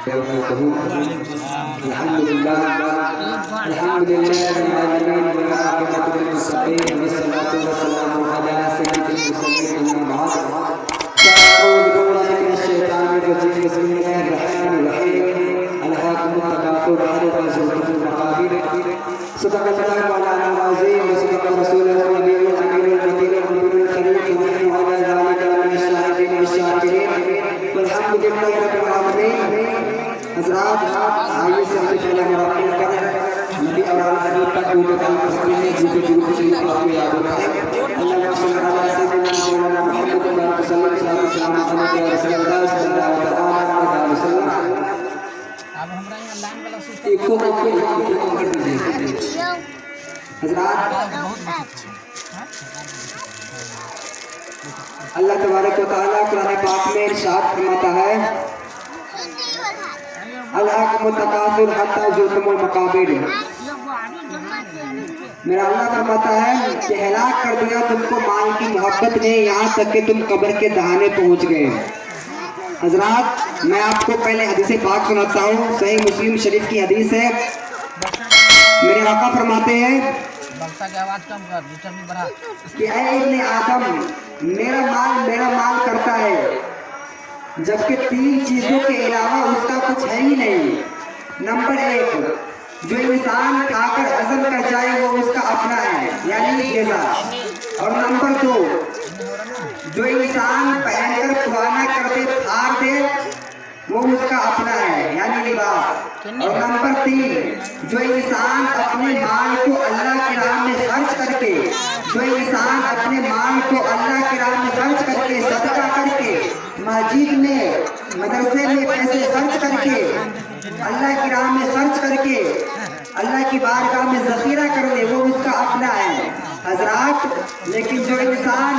الحمد لله الحمد لله رب العالمين والعاقبة للمتقين والصلاة والسلام على سيد المرسلين أما بعد فأعوذ بالله من الشيطان الرجيم بسم الله الرحمن الرحيم ألهاكم التكاثر حتى زرتم المقابر صدق الله مولانا العظيم وصدق رسوله النبي الأمين النبي النبي الكريم ونحن على ذلك من الشاهدين والشاكرين والحمد لله رب العالمين. حضرات آئیے سب سے پہلے مراقب کریں نبی اور حبیب کا دودھ کا مسئلہ ہے جو کہ درود شریف کو آپ یاد رکھیں. اللہ صلی اللہ علیہ وسلم مولانا محمد صلی اللہ علیہ وسلم صلی اللہ علیہ وسلم. ایک کو کر دیجیے حضرات. اللہ تبارک و تعالیٰ قرآن پاک میں ارشاد فرماتا ہے الحاکم التکاثر حتی زرتم المقابر. میرا اللہ فرماتا ہے کہ ہلاک کر دیا تم کو مال کی محبت نے یہاں تک کہ تم قبر کے دہانے پہنچ گئے. حضرات میں آپ کو پہلے حدیث پاک سناتا ہوں. صحیح مسلم شریف کی حدیث ہے. میرے آقا فرماتے ہیں کہ اے ابن آدم میرا مال کرتا ہے جبکہ 3 چیزوں کے علاوہ اس کا کچھ ہے ہی نہیں. نمبر 1 جو انسان کھا کر ہضم کر جائے وہ اس کا اپنا ہے یعنی غذا. اور نمبر 2 جو انسان پہن کر پرانا کر دے پھاڑ دے وہ اس کا اپنا ہے یعنی لباس. اور نمبر 3 جو انسان اپنے مال کو اللہ کی راہ میں خرچ کر کے صدقہ کر کے مسجد میں مدرسے میں پیسے خرچ کر کے اللہ کی راہ میں خرچ کر کے اللہ کی بارگاہ میں ذخیرہ کر لے وہ اس کا اپنا ہے. حضرات لیکن جو انسان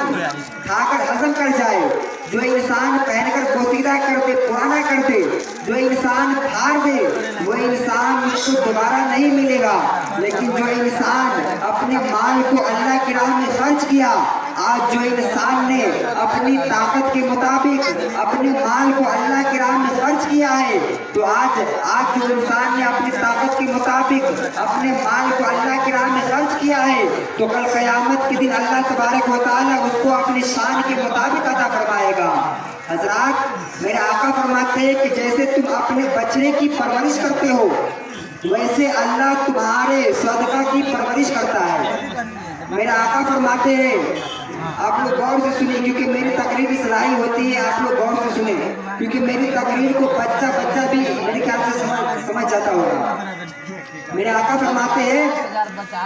کھا کر ہضم کر جائے, جو انسان پہن کر پوسیدہ کر دے, پرانا کر دے, جو انسان پھاڑ دے وہ انسان اس کو دوبارہ نہیں ملے گا. لیکن جو انسان اپنے مال کو اللہ کی راہ میں خرچ کیا, آج جو انسان نے اپنی طاقت کے مطابق اپنے مال کو اللہ کی راہ میں خرچ کیا ہے, تو آج جو انسان نے اپنی طاقت کے مطابق اپنے مال کو اللہ کی راہ میں خرچ کیا ہے تو کل قیامت کے دن اللہ تبارک و تعالیٰ اس کو اپنی شان کے مطابق عطا فرمائے گا. حضرات میرے آقا فرماتے ہیں کہ جیسے تم اپنے بچڑے کی پرورش کرتے ہو ویسے اللہ تمہارے صدقہ کی پرورش کرتا ہے. میرے آقا فرماتے ہیں, آپ لوگ غور سے سنیں کیونکہ میری تقریر اصلاحی ہوتی ہے, آپ لوگ غور سے سنیں کیونکہ میری تقریر کو بچہ بھی میرے خیال سے سمجھ جاتا ہوگا. میرے آقا فرماتے ہیں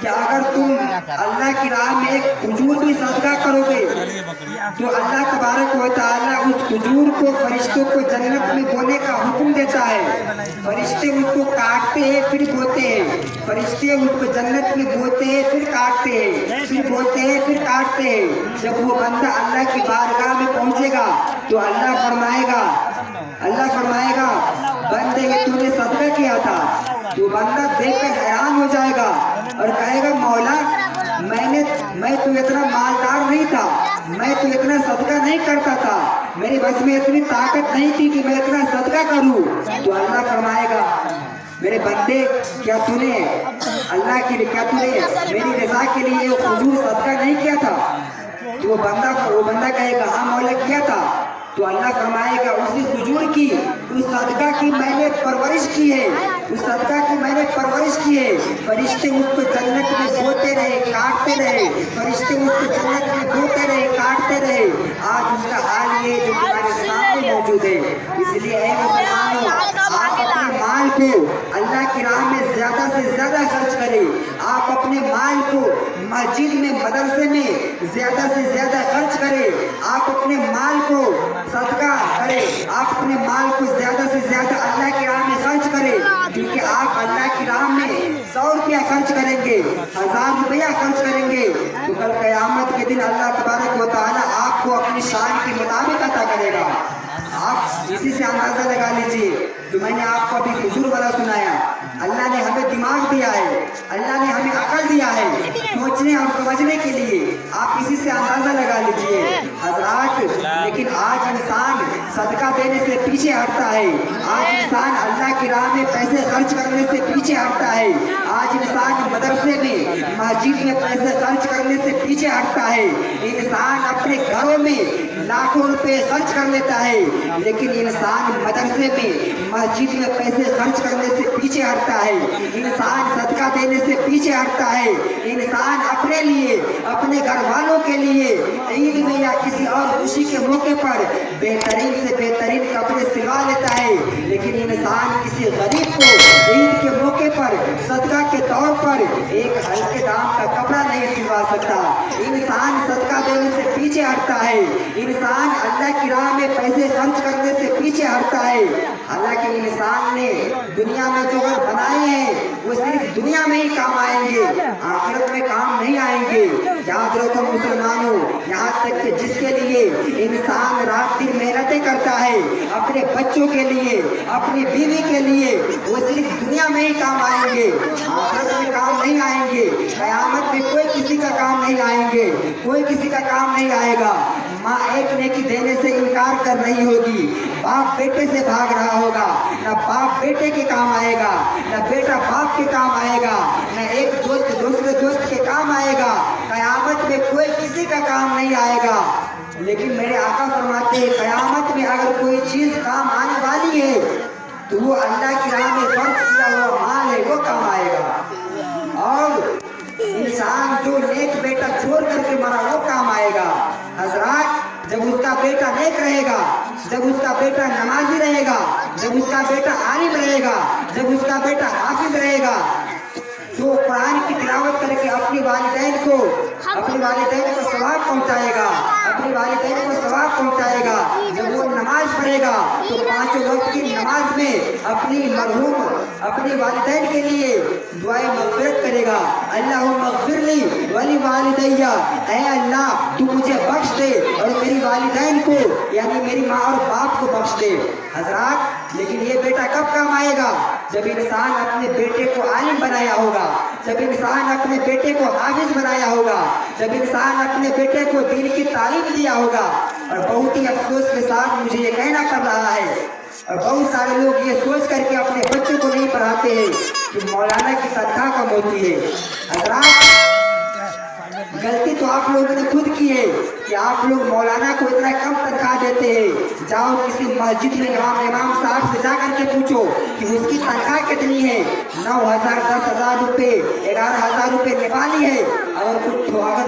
کہ اگر تم اللہ کی راہ میں ایک کھجور بھی صدقہ کرو گے تو اللہ تبارک و تعالیٰ اس کھجور کو فرشتوں کو جنت میں بونے کا حکم دیتا ہے. فرشتے اس کو کاٹتے ہیں پھر بوتے ہیں, فرشتے اس کو جنت میں بوتے ہیں پھر کاٹتے ہیں, پھر بوتے ہیں پھر کاٹتے ہیں. جب وہ بندہ اللہ کی بارگاہ میں پہنچے گا تو اللہ فرمائے گا بندے یہ تو نے صدقہ کیا تھا. تو بندہ دیکھ کر حیران ہو جائے گا اور کہے گا مولا میں تو اتنا مالدار نہیں تھا, میں تو اتنا صدقہ نہیں کرتا تھا, میری بس میں اتنی طاقت نہیں تھی کہ میں اتنا صدقہ کروں. تو اللہ فرمائے گا میرے بندے کیا تو نے میری رضا کے لیے وہ کھجور صدقہ نہیں کیا تھا؟ تو وہ بندہ کہے گا ہاں مولا کیا تھا. تو اللہ فرمائے گا اسی کھجور کی اس صدقہ کی میں نے پرورش کی ہے, فرشتے اس کو جنت میں بوتے رہے کاٹتے رہے, آج اس کا حال یہ جو تمہارے سامنے موجود ہے. اس لیے اے مسلمانوں آپ اپنے مال کو اللہ کی راہ میں زیادہ سے زیادہ خرچ کریں. آپ اپنے مال کو مسجد میں مدرسے میں زیادہ سے زیادہ خرچ کریں. آپ اپنے مال کو صدقہ کریں, آپ اپنے مال کو زیادہ سے زیادہ اللہ کی راہ میں خرچ کریں. کیونکہ آپ اللہ کی راہ میں 100 روپیہ خرچ کریں گے, 1000 روپیہ خرچ کریں گے تو کل قیامت کے دن اللہ تبارک و تعالیٰ آپ کو اپنی شان کے مطابق عطا کرے گا. آپ اسی سے اندازہ لگا لیجئے جو میں نے آپ کو ابھی حضور والا سنایا. اللہ نے ہمیں دماغ دیا ہے, اللہ نے ہمیں عقل دیا ہے سوچنے اور سمجھنے کے لیے. آپ اسی سے اندازہ لگا لیجئے حضرات. لیکن آج انسان صدقہ دینے سے پیچھے ہٹتا ہے، آج انسان اللہ کی راہ میں پیسے خرچ کرنے سے پیچھے ہٹتا ہے، آج انسان مدرسے میں مسجد میں پیسے خرچ کرنے سے پیچھے ہٹتا ہے، انسان اپنے گھروں میں لاکھوں روپے خرچ کر لیتا ہے، لیکن انسان مدرسے میں مسجد میں پیسے خرچ کرنے سے پیچھے ہٹتا ہے، انسان صدقہ دینے سے پیچھے ہٹتا ہے، انسان اپنے لیے اپنے گھر والوں کے لیے عید میں یا کسی اور خوشی کے موقع پر بہترین سے بہترین کپڑے سلوا لیتا ہے، لیکن انسان کسی غریب کو عید کے موقع پر صدقہ کے طور پر ایک ہلکے دام کا کپڑا نہیں سلوا سکتا، انسان صدقہ دینے سے پیچھے ہٹتا ہے، انسان اللہ کی راہ میں پیسے خرچ کرنے سے پیچھے ہٹتا ہے، حالانکہ انسان نے دنیا میں جو گھر بنائے ہیں وہ صرف دنیا میں ہی کام آئیں گے، آخرت میں کام نہیں آئیں گے۔ یاد رکھو مسلمانوں، یہاں تک کہ جس کے لیے انسان رات دن محنتیں کرتا ہے اپنے بچوں کے لیے، اپنی بیوی کے لیے، وہ صرف دنیا میں ہی کام آئیں گے، آخرت میں کام نہیں آئیں گے، قیامت میں کوئی کسی کا کام نہیں آئیں گے، کوئی کسی کا کام نہیں آئے گا۔ ماں ایک نیکی دینے سے انکار کر رہی ہوگی، باپ بیٹے سے بھاگ رہا ہوگا، نہ باپ بیٹے کے کام آئے گا، نہ بیٹا باپ کے کام آئے گا، نہ ایک دوست دوسرے دوست کے کام آئے گا، قیامت میں کوئی کسی کا کام نہیں آئے گا۔ لیکن میرے آقا فرماتے ہیں قیامت میں اگر کوئی چیز کام آنے والی ہے تو وہ اللہ کی راہ میں خرچ کیا ہوا مال ہے، وہ کام آئے گا، اور انسان جو نیک بیٹا چھوڑ کر کے مرا وہ کام آئے گا۔ حضرات، جب اس کا بیٹا نیک رہے گا، جب اس کا بیٹا نمازی رہے گا، جب اس کا بیٹا عالم رہے گا، جب اس کا بیٹا حافظ رہے گا، جو قرآن کی تلاوت کر کے اپنی والدین کو ثواب پہنچائے گا، اپنی والدین کو ثواب پہنچائے گا، جب وہ نماز پڑھے گا تو پانچوں وقت کی نماز میں اپنی مرحوم اپنی والدین کے لیے دعائے مغفرت کرے گا، اللہم اغفر لی ولی والدیہ، اے اللہ تو مجھے بخش دے اور میری والدین کو یعنی میری ماں اور باپ کو بخش دے۔ حضرات، لیکن یہ بیٹا کب کام آئے گا؟ جب انسان اپنے بیٹے کو عالم بنایا ہوگا، جب انسان اپنے بیٹے کو حافظ بنایا ہوگا، جب انسان اپنے بیٹے کو دین کی تعلیم دیا ہوگا۔ اور بہت ہی افسوس کے ساتھ مجھے یہ کہنا پڑ رہا ہے، اور بہت سارے لوگ یہ سوچ کر کے اپنے بچوں کو نہیں پڑھاتے ہیں کہ مولانا کی تنخواہ کم ہوتی ہے۔ حضرات، غلطی تو آپ لوگوں نے خود کی ہے کہ آپ لوگ مولانا کو اتنا کم تنخواہ دیتے ہیں۔ جاؤ کسی مسجد میں امام صاحب سے جا کر کے پوچھو کہ اس کی تنخواہ کتنی ہے، 9,000 10,000 روپے 11,000 روپے نیپالی ہے، اگر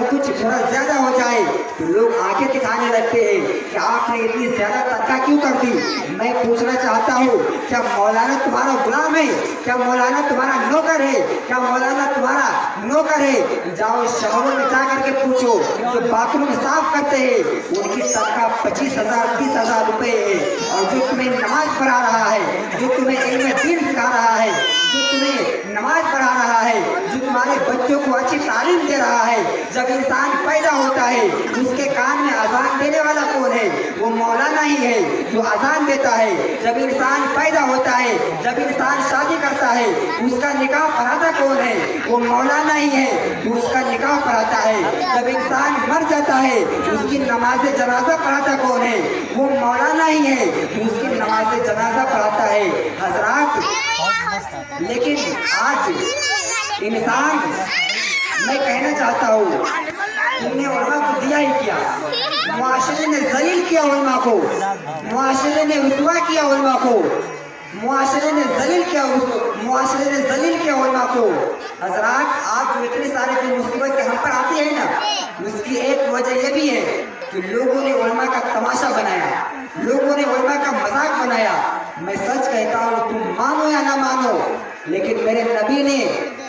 کچھ تھوڑا زیادہ ہو جائے تو لوگ آنکھیں دکھانے لگتے ہیں کہ آپ نے اتنی زیادہ تنخواہ کیوں کر دی۔ میں پوچھنا چاہتا ہوں، کیا مولانا تمہارا غلام ہے؟ کیا مولانا تمہارا نوکر ہے؟ کیا مولانا تمہارا نوکر ہے؟ جاؤ شہروں میں جا کر کے پوچھو، جو باتھ روم صاف کرتے ہیں ان کی تنخواہ 25,000 30,000 روپے ہے، اور جو تمہیں نماز پڑھا رہا ہے، جو تمہیں علم دین سکھا رہا ہے، جو تمہیں نماز پڑھا رہا ہے، جو تمہارے بچوں کو اچھی تعلیم دے رہا ہے، جب انسان پیدا ہوتا ہے اس کے کان میں اذان دینے والا کون ہے؟ وہ مولانا ہی ہے جو اذان دیتا ہے۔ جب انسان پیدا ہوتا ہے، جب انسان شادی کرتا ہے، اس کا نکاح پڑھاتا کون ہے؟ وہ مولانا ہی ہے جو اس کا نکاح پڑھاتا ہے۔ جب انسان مر جاتا ہے اس کی نماز جنازہ پڑھاتا کون ہے؟ وہ مولانا ہی ہے جو اس کی نماز جنازہ پڑھاتا ہے۔ حضرات، لیکن آج انسان، میں کہنا چاہتا ہوں، تم نے علماء کو دیا ہی کیا، معاشرے نے ذلیل کیا علماء کو، معاشرے نے رسوا کیا علماء کو، معاشرے نے ذلیل کیا علماء کو۔ حضرات، آج جو اتنے سارے جو مصیبت ہم پر آتی ہے نا، اس کی ایک وجہ یہ بھی ہے کہ لوگوں نے علماء کا تماشا بنایا، لوگوں نے علماء کا مذاق بنایا۔ میں سچ کہتا ہوں، تم مانو یا نہ مانو، لیکن میرے نبی نے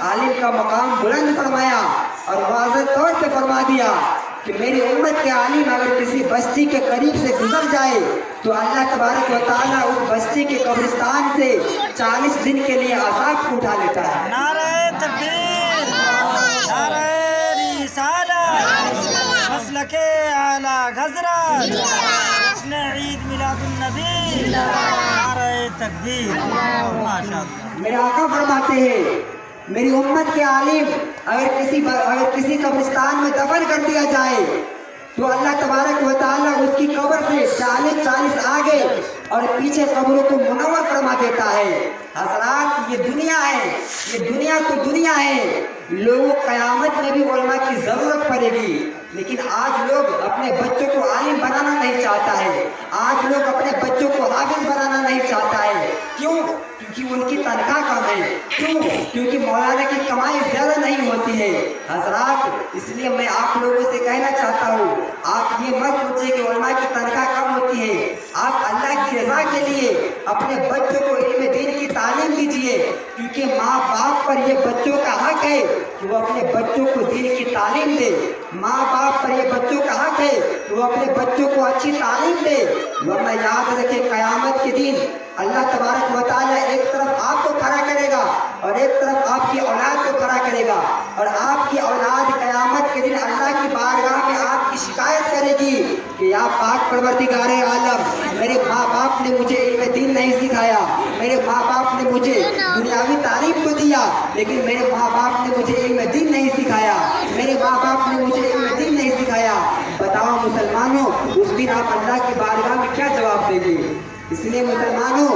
عالم کا مقام بلند فرمایا اور واضح طور پہ فرما دیا کہ میری امت کے عالم اگر کسی بستی کے قریب سے گزر جائے تو اللہ تبارک و تعالیٰ اس بستی کے قبرستان سے 40 دن کے لیے عذاب کو اٹھا لیتا ہے۔ نعرہ تکبیر، نعرہ رسالت، مسلک اعلیٰ حضرت، جشن عید میلاد النبی، نعرہ تکبیر، ماشاءاللہ۔ میرے آقا فرماتے ہیں میری امت کے عالم اگر کسی قبرستان میں دفن کر دیا جائے تو اللہ تبارک و تعالیٰ اس کی قبر سے 40 آگے اور پیچھے قبروں کو منور فرما دیتا ہے۔ حضرات یہ دنیا ہے، یہ دنیا تو دنیا ہے، لوگوں قیامت میں بھی علماء کی ضرورت پڑے گی، لیکن آج لوگ اپنے بچوں کو عالم بنانا نہیں چاہتا ہے، آج لوگ اپنے بچوں کو حافظ بنانا نہیں چاہتا ہے۔ کیوں؟ کیونکہ ان کی تنخواہ کم ہے۔ کیوں؟ کیونکہ مولانا کی کمائی زیادہ نہیں ہوتی ہے۔ حضرات اس لیے میں آپ لوگوں سے کہنا چاہتا ہوں، آپ یہ مت سوچیں کہ علماء کی تنخواہ کم ہوتی ہے، آپ اللہ کی رضا کے لیے اپنے بچوں کو علم دین کی تعلیم دیجیے، کیونکہ ماں باپ پر یہ بچوں کا حق ہے کہ وہ اپنے بچوں کو دین کی تعلیم دے، ماں باپ پر یہ بچوں کا حق ہے کہ وہ اپنے بچوں کو اچھی تعلیم دے، ورنہ یاد رکھیں قیامت کے دن اللہ تبارک و تعالیٰ ایک طرف آپ کو کھڑا کرے گا اور ایک طرف آپ کی اولاد کو کھڑا کرے گا، اور آپ کی اولاد قیامت کے دن اللہ کی بارگاہ میں آپ کی شکایت کرے گی کہ یا پاک پروردگار عالم، میرے ماں باپ نے مجھے علم دین نہیں سکھایا، میرے ماں باپ نے مجھے دنیاوی تعلیم کو دیا لیکن میرے ماں باپ نے مجھے علم دین نہیں سکھایا، میرے ماں باپ نے مجھے علم دین نہیں سکھایا۔ بتاؤ مسلمانوں، اس دن آپ اللہ کی بارگاہ میں کیا جواب دیں گے؟ اس لیے مسلمانوں،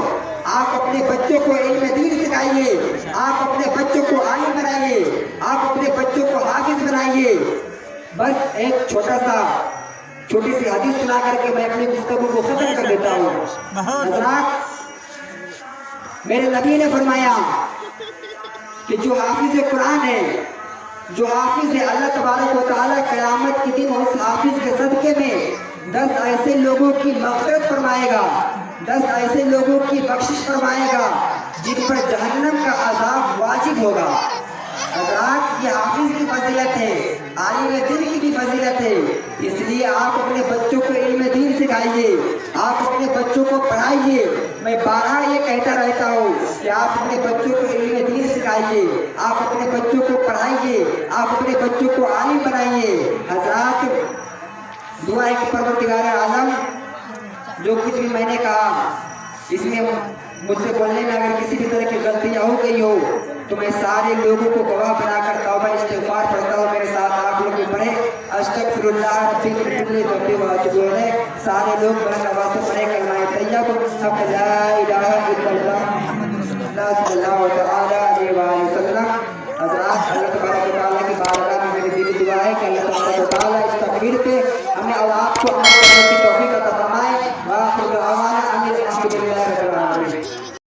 آپ اپنے بچوں کو علم دین سکھائیے، آپ اپنے بچوں کو عالم بنائیے، آپ اپنے بچوں کو حافظ بنائیے۔ بس ایک چھوٹی سی حدیث سنا کر کے میں اپنی گفتگو کو ختم کر دیتا ہوں۔ حضرات، میرے نبی نے فرمایا کہ جو حافظ قرآن ہے، جو حافظ ہے، اللہ تبارک و تعالیٰ قیامت کے دن اس حافظ کے صدقے میں 10 ایسے لوگوں کی مغفرت فرمائے گا، 10 ایسے لوگوں کی بخشش فرمائے گا جن پر جہنم کا عذاب واجب ہوگا۔ حضرات، یہ حافظ کی فضیلت ہے، عالم دین کی بھی فضیلت ہے، اس لیے آپ اپنے بچوں کو علم دین سکھائیے، آپ اپنے بچوں کو پڑھائیے۔ میں بارہا یہ کہتا رہتا ہوں کہ آپ اپنے بچوں کو علم دین سکھائیے، آپ اپنے بچوں کو پڑھائیے، آپ اپنے بچوں کو عالم بنائیے۔ حضرات، دعا ہے کہ پروردگار عالم، جو کچھ بھی میں نے کہا اس میں مجھ سے بولنے میں اگر کسی بھی طرح کی غلطیاں ہو گئی ہو تو میں سارے لوگوں کو گواہ بنا کر توبہ استغفار پڑھتا ہوں۔ میرے ساتھ آپ لوگ بھی پڑھیں، استغفر اللہ ربی من کل ذنب واتوب الیہ۔ سارے لوگ بلند آواز سے پڑھیں کلمہ طیبہ، لا الہ الا اللہ محمد رسول اللہ صلی اللہ تعالی